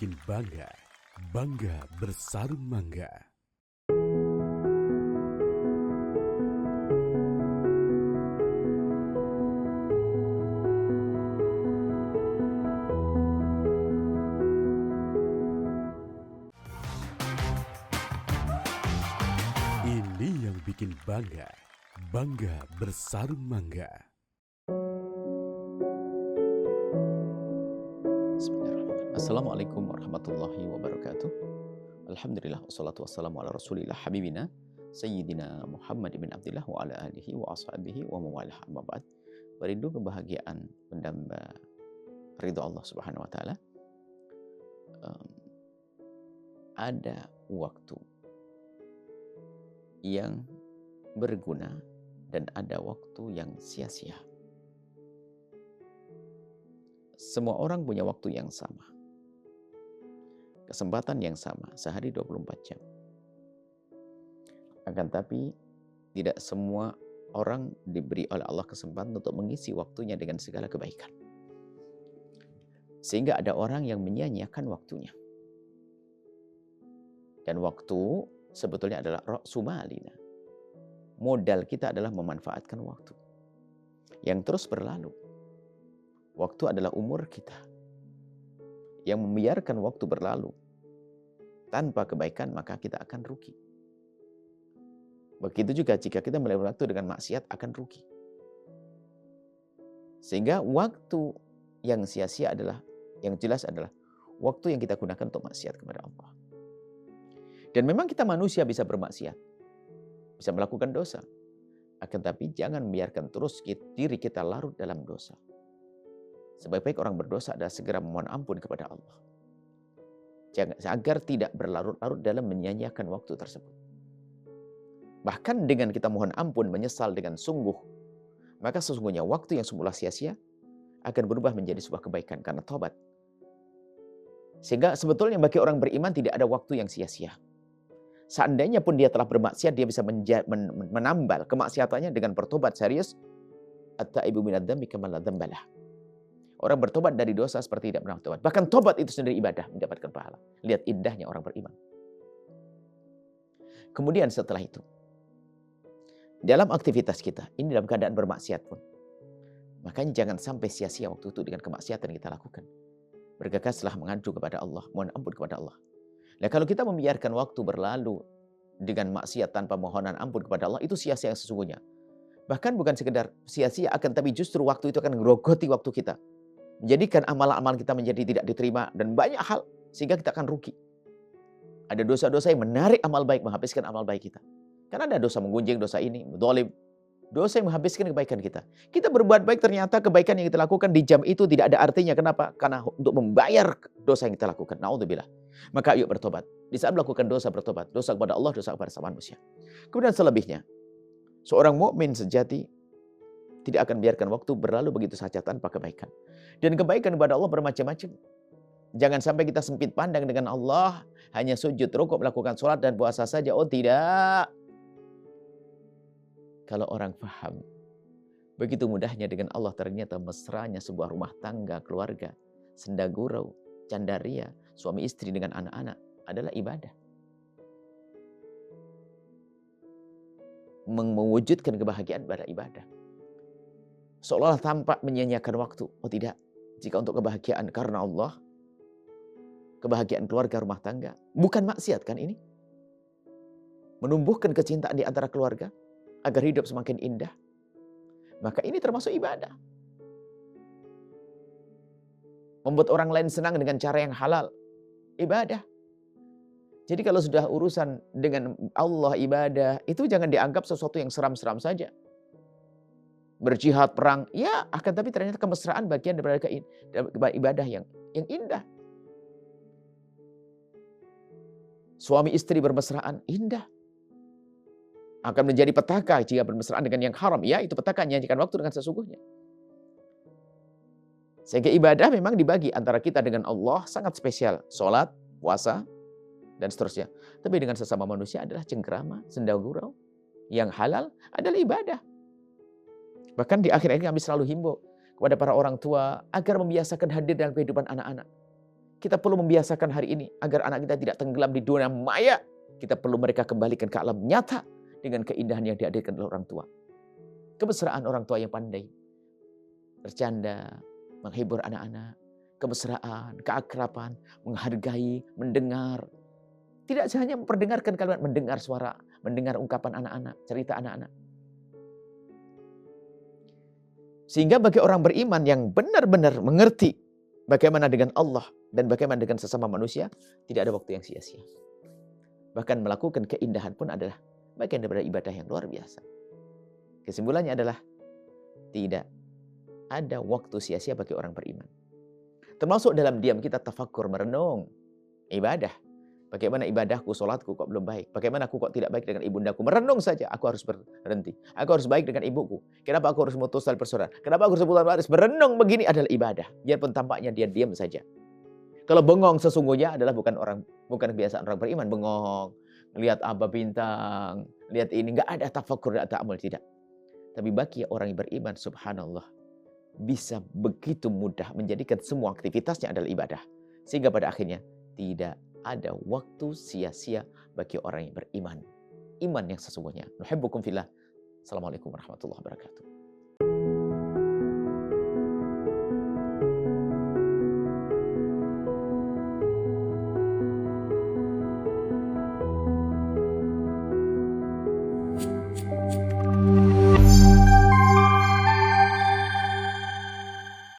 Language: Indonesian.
bikin bangga, bangga bersarung mangga. Ini yang bikin bangga, bangga bersarung mangga. Bismillahirrahmanirrahim. Assalamualaikum warahmatullahi wabarakatuh. Alhamdulillah wassalatu wassalamu ala rasulillah habibina Sayyidina Muhammad bin Abdillah wa ala alihi wa ashabihi wa mawalah amma ba'd. Merindu kebahagiaan mendamba ridha Allah subhanahu wa ta'ala. Ada waktu yang berguna dan ada waktu yang sia-sia. Semua orang punya waktu yang sama. Kesempatan yang sama, sehari 24 jam. Akan tapi, tidak semua orang diberi oleh Allah kesempatan untuk mengisi waktunya dengan segala kebaikan. Sehingga ada orang yang menyia-nyiakan waktunya. Dan waktu sebetulnya adalah ra'su malina. Modal kita adalah memanfaatkan waktu. Yang terus berlalu. Waktu adalah umur kita. Yang membiarkan waktu berlalu tanpa kebaikan, maka kita akan rugi. Begitu juga jika kita melewati waktu dengan maksiat, akan rugi. Sehingga waktu yang sia-sia adalah, yang jelas adalah waktu yang kita gunakan untuk maksiat kepada Allah. Dan memang kita manusia bisa bermaksiat, bisa melakukan dosa. Akan tapi jangan biarkan terus diri kita larut dalam dosa. Sebaik-baik orang berdosa adalah segera memohon ampun kepada Allah. Agar tidak berlarut-larut dalam menyia-nyiakan waktu tersebut. Bahkan dengan kita mohon ampun, menyesal dengan sungguh, maka sesungguhnya waktu yang semula sia-sia akan berubah menjadi sebuah kebaikan karena taubat. Sehingga sebetulnya bagi orang beriman tidak ada waktu yang sia-sia. Seandainya pun dia telah bermaksiat, dia bisa menambal kemaksiatannya dengan bertobat serius. At-taibu minadz-dzambi kaman la dzambalah. Orang bertobat dari dosa seperti tidak pernah tobat. Bahkan tobat itu sendiri ibadah, mendapatkan pahala. Lihat indahnya orang beriman. Kemudian setelah itu, dalam aktivitas kita, ini dalam keadaan bermaksiat pun, makanya jangan sampai sia-sia waktu itu dengan kemaksiatan yang kita lakukan. Bergegaslah mengadu kepada Allah, mohon ampun kepada Allah. Nah, kalau kita membiarkan waktu berlalu dengan maksiat tanpa mohonan ampun kepada Allah, itu sia-sia yang sesungguhnya. Bahkan bukan sekedar sia-sia, akan tapi justru waktu itu akan ngerogoti waktu kita. Menjadikan amalan-amalan kita menjadi tidak diterima dan banyak hal, sehingga kita akan rugi. Ada dosa-dosa yang menarik amal baik, menghabiskan amal baik kita. Karena ada dosa menggunjing, dosa ini, zalim, dosa yang menghabiskan kebaikan kita. Kita berbuat baik, ternyata kebaikan yang kita lakukan di jam itu tidak ada artinya. Kenapa? Karena untuk membayar dosa yang kita lakukan. Naudzubillah. Maka ayo bertobat. Di saat melakukan dosa, bertobat. Dosa kepada Allah, dosa kepada sama manusia. Kemudian selebihnya, seorang mukmin sejati tidak akan biarkan waktu berlalu begitu saja tanpa kebaikan. Dan kebaikan kepada Allah bermacam-macam. Jangan sampai kita sempit pandang dengan Allah, hanya sujud, rukuk, melakukan sholat dan puasa saja. Oh tidak. Kalau orang paham, begitu mudahnya dengan Allah, ternyata mesranya sebuah rumah tangga, keluarga, senda gurau, candaria, suami istri dengan anak-anak adalah ibadah. Mewujudkan kebahagiaan adalah ibadah. Seolah-olah tampak menyia-nyiakan waktu. Oh tidak. Jika untuk kebahagiaan karena Allah, kebahagiaan keluarga rumah tangga, bukan maksiat kan ini? Menumbuhkan kecintaan di antara keluarga, agar hidup semakin indah. Maka ini termasuk ibadah. Membuat orang lain senang dengan cara yang halal, ibadah. Jadi kalau sudah urusan dengan Allah ibadah, itu jangan dianggap sesuatu yang seram-seram saja. Berjihad, perang, ya akan tapi ternyata kemesraan bagian daripada ibadah yang indah. Suami istri bermesraan, indah. Akan menjadi petaka jika bermesraan dengan yang haram. Ya, itu petaka, nyanyikan waktu dengan sesungguhnya. Sehingga ibadah memang dibagi antara kita dengan Allah sangat spesial. Sholat, puasa, dan seterusnya. Tapi dengan sesama manusia adalah cengkerama, senda gurau. Yang halal adalah ibadah. Bahkan di akhir-akhir kami selalu himbau kepada para orang tua agar membiasakan hadir dalam kehidupan anak-anak. kita perlu membiasakan hari ini agar anak kita tidak tenggelam di dunia maya. Kita perlu mereka kembalikan ke alam nyata dengan keindahan yang dihadirkan oleh orang tua. Kemesraan orang tua yang pandai bercanda, menghibur anak-anak, kemesraan, keakraban, menghargai, mendengar. Tidak hanya memperdengarkan kalimat, mendengar suara, mendengar ungkapan anak-anak, cerita anak-anak. Sehingga bagi orang beriman yang benar-benar mengerti bagaimana dengan Allah dan bagaimana dengan sesama manusia, tidak ada waktu yang sia-sia. Bahkan melakukan keindahan pun adalah bagian daripada ibadah yang luar biasa. Kesimpulannya adalah tidak ada waktu sia-sia bagi orang beriman. Termasuk dalam diam kita tafakkur, merenung ibadah. Bagaimana ibadahku, sholatku kok belum baik? Bagaimana aku kok tidak baik dengan ibundaku? Merenung saja, aku harus berhenti. Aku harus baik dengan ibuku. Kenapa aku harus memutus tali persaudaraan? Kenapa aku harus putus waris? Merenung begini adalah ibadah. Biarpun tampaknya dia diam saja. Kalau bengong sesungguhnya adalah bukan kebiasaan orang beriman. Bengong, lihat apa bintang, lihat ini. Nggak ada tafakur, nggak ada ta'amul, tidak. Tapi bagi orang yang beriman, subhanallah, bisa begitu mudah menjadikan semua aktivitasnya adalah ibadah. Sehingga pada akhirnya tidak ada waktu sia-sia bagi orang yang beriman. Iman yang sesungguhnya. Nuhibbukum fillah. Assalamualaikum warahmatullahi wabarakatuh.